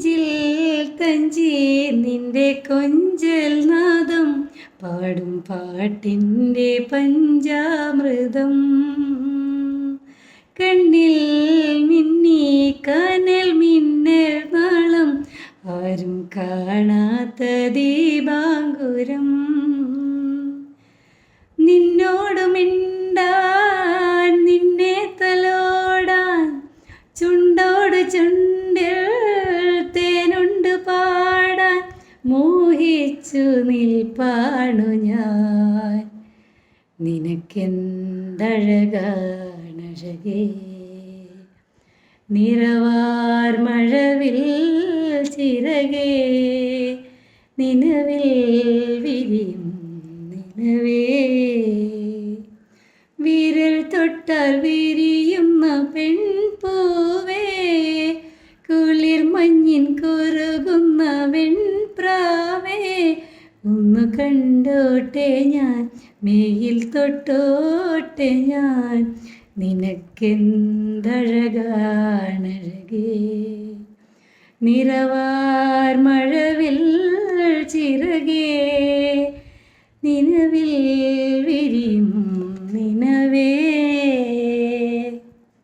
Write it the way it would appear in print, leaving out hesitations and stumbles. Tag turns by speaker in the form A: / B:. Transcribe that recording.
A: നെഞ്ചിൽ തഞ്ചി നിന്റെ കൊഞ്ചൽ നാദം പാടും പാട്ടിൻ്റെ പഞ്ചാമൃതം കണ്ണിൽ മിന്നി കനൽ മിന്നൽ നാളം ആരും കാണാത്ത ദീപാങ്കുരം നിന്നോട് മിണ്ടാൻ നിന്നെ തലോടാൻ ചുണ്ടോട് ചുണ്ടിൽ തേനുണ്ട് പാടാൻ മോഹിച്ചു നിൽപ്പാണു ഞാൻ നിനക്കെന്തഴകാണഴകേ നിറവാർ മഴവിൽ ചിറകേ നിലവിൽ വിരിയും നിലവേ വിരൽ തൊട്ടാൽ വിരിയുന്ന പെൺപൂവേ കുളിർ മഞ്ഞിൻ കുറുകുന്ന വെൺപ്രാവേ ഒന്ന് കണ്ടോട്ടെ ഞാൻ മെയിൽ തൊട്ടോട്ടെ ഞാൻ നിനക്കെന്തഴകാണഴകേ നിറവാർ മഴവിൽ ചിറകേ നിലവിൽ വിരിയും നിലവേ